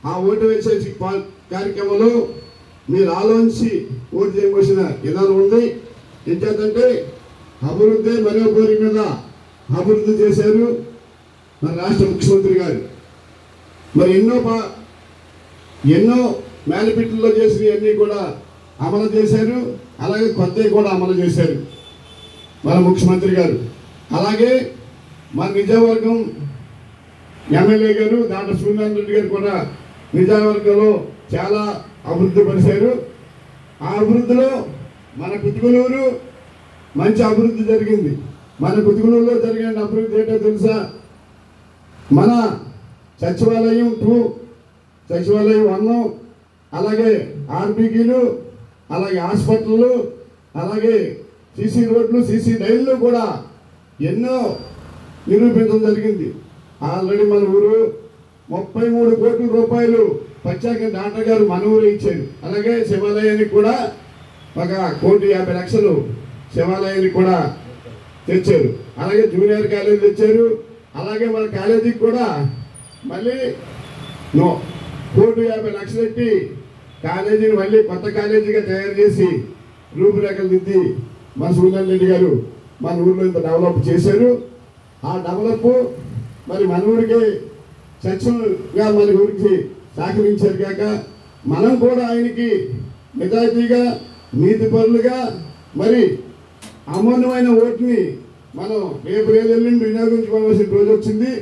ఆ ఓటు వేసే కార్యక్రమంలో మీరు ఆలోచించి ఓటు చేయవలసిన విధానం ఉంది. ఏంటంటే అభివృద్ధి మరో కోరి మీద అభివృద్ధి చేశారు మన రాష్ట్ర ముఖ్యమంత్రి గారు. మరి ఎన్నో మేనిఫెస్టోలో చేసినవన్నీ కూడా అమలు చేశారు. అలాగే కొత్తవి కూడా అమలు చేశారు మన ముఖ్యమంత్రి గారు. అలాగే మన నిజవర్గం ఎమ్మెల్యే గారు డాక్టర్ సూర్యనారాయణ రెడ్డి గారు కూడా నిజవర్గంలో చాలా అభివృద్ధి పరిచారు. ఆ అభివృద్ధిలో మన కుతుకులూరు మంచి అభివృద్ధి జరిగింది. మన కుతుకులూరులో జరిగిన అభివృద్ధి ఏంటో తెలుసా? మన సచివాలయం 2, సచివాలయం 1, అలాగే ఆర్బీకీలు, అలాగే హాస్పిటళ్ళు, అలాగే సీసీ రోడ్లు, సీసీ రైళ్లు కూడా ఎన్నో నిరూపించడం జరిగింది. ఆల్రెడీ మన ఊరు 33 కోట్ల రూపాయలు ప్రత్యేక డాక్టర్ గారు మన ఊరు ఇచ్చారు. అలాగే శివాలయానికి కూడా 1,50,00,000 శివాలయానికి కూడా తెచ్చారు. అలాగే జూనియర్ కాలేజీ తెచ్చారు. అలాగే మన కాలేజీకి కూడా మళ్ళీ 1,50,00,000 పెట్టి కాలేజీని మళ్ళీ కొత్త కాలేజీగా తయారు చేసి రూపురేఖలు దిద్ది మన సూర్యనారాయణ రెడ్డి గారు మన ఊరిలో ఇంత డెవలప్ చేశారు. ఆ డెవలప్ మరి మన ఊరికి సచివంగా మన ఊరికి సహకరించారు కాక మనం కూడా ఆయనకి నిజాయితీగా నీతిపరులుగా మరి అమూల్యమైన ఓటుని మనం రేపు ఎల్లుండి వినియోగించుకోవాల్సిన రోజు వచ్చింది.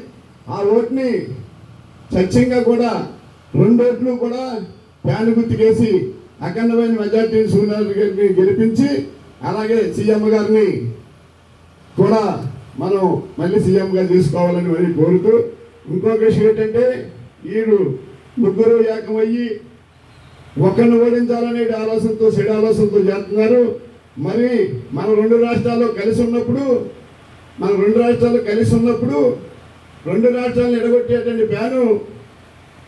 ఆ ఓటుని సత్యంగా కూడా 2 ఓట్లు కూడా ఫ్యాన్ గుర్తుకేసి అఖండమైన మెజార్టీ సూర్యనారాయణ గారిని గెలిపించి అలాగే సీఎం గారిని కూడా మనం మళ్ళీ సీఎంగా తీసుకోవాలని మరి కోరుతూ, ఇంకొక విషయం ఏంటంటే వీరు ముగ్గురు ఏకమయ్యి ఒకరిని ఓడించాలనే ఆలోచనతో చెడు ఆలోచనతో చేస్తున్నారు. మరి మన 2 రాష్ట్రాలు కలిసి ఉన్నప్పుడు 2 రాష్ట్రాలను ఎడగొట్టేటువంటి ప్లాను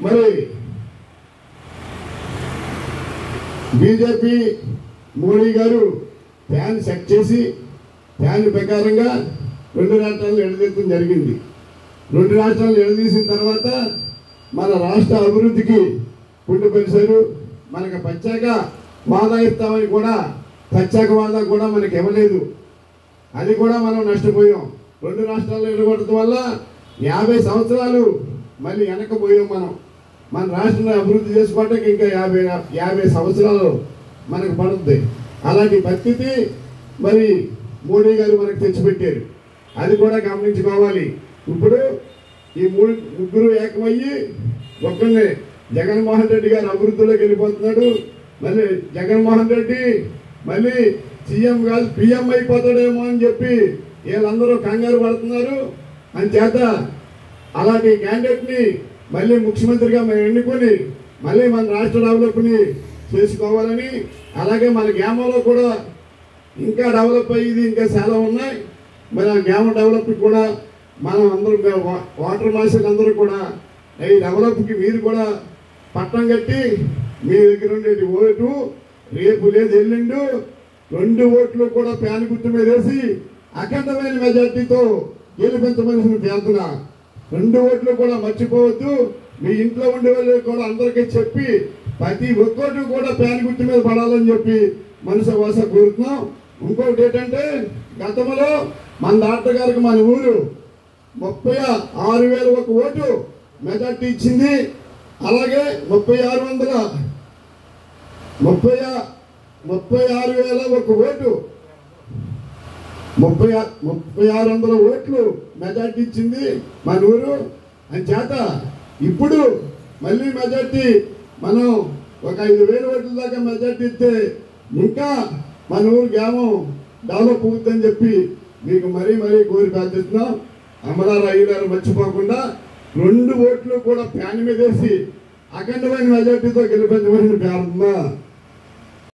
మరి బీజేపీ మోడీ గారు ప్లాన్ సెట్ చేసి ప్లాన్ ప్రకారంగా 2 రాష్ట్రాలను ఎడదీయడం జరిగింది. 2 రాష్ట్రాలను ఎడదీసిన తర్వాత మన రాష్ట్ర అభివృద్ధికి పుట్టుపరిచారు. మనకు ప్రత్యేక వాదా ఇస్తామని కూడా ప్రత్యేక వాదా కూడా మనకి ఇవ్వలేదు. అది కూడా మనం నష్టపోయాం. 2 రాష్ట్రాలను ఎడగొట్టడం వల్ల 50 సంవత్సరాలు మళ్ళీ వెనకపోయాం. మన రాష్ట్రాన్ని అభివృద్ధి చేసుకోవడానికి ఇంకా 50 సంవత్సరాలు మనకు పడుతుంది. అలాంటి పరిస్థితి మరి మోడీ గారు మనకు తెచ్చిపెట్టారు. అది కూడా గమనించుకోవాలి. ఇప్పుడు ఈ ముగ్గురు ఏకమయ్యి ఒక్కరిని జగన్మోహన్ రెడ్డి గారు అభివృద్ధిలోకి వెళ్ళిపోతున్నాడు. మళ్ళీ జగన్మోహన్ రెడ్డి మళ్ళీ సీఎం కాదు పిఎం అయిపోతాడేమో అని చెప్పి వీళ్ళందరూ కంగారు పడుతున్నారు. అంచేత అలాంటి క్యాండిడేట్ని మళ్ళీ ముఖ్యమంత్రిగా మేము ఎన్నుకొని మళ్ళీ మన రాష్ట్ర డెవలప్ని చేసుకోవాలని, అలాగే మన గ్రామంలో కూడా ఇంకా డెవలప్ అయ్యేది ఇంకా చాలా ఉన్నాయి. మరి ఆ గ్రామ డెవలప్ కూడా మనం అందరూ వాటర్ మార్షల్ అందరూ కూడా ఈ డెవలప్కి మీరు కూడా పట్టం కట్టి మీ దగ్గర ఉండేది ఓటు రేపు లేదు ఎల్లుండు 2 ఓట్లు కూడా ఫ్యాన్ గుర్తు మీద వేసి అఖండమైన మెజార్టీతో గెలిపించవలసిన ప్రార్థన. 2 ఓట్లు కూడా మర్చిపోవద్దు. మీ ఇంట్లో ఉండే వాళ్ళు కూడా అందరికీ చెప్పి ప్రతి ఒక్కటి కూడా ఫ్యాన్ గుర్తు మీద పడాలని చెప్పి మనసు వాస కోరుతున్నాం. ఇంకొకటి ఏంటంటే గతంలో మన డాక్టర్ గారికి మన ఊరు 36,001 ఓటు మెజార్టీ ఇచ్చింది. అలాగే 36,001 ఓటు 3600 ఓట్లు మెజార్టీ ఇచ్చింది మన ఊరు. అంచేత ఇప్పుడు మళ్ళీ మెజార్టీ మనం ఒక 5,000 ఓట్ల దాకా మెజార్టీ ఇస్తే ఇంకా మన ఊరు గ్రామం డెవలప్ అవుతుందని చెప్పి మీకు మరీ కోరి ప్రార్థిస్తున్నాం. అమరారావు అయ్య గారు మర్చిపోకుండా 2 ఓట్లు కూడా ఫ్యాన్ మీద వేసి అఖండమైన మెజార్టీతో గెలిపించవలసిన ప్రార్థన.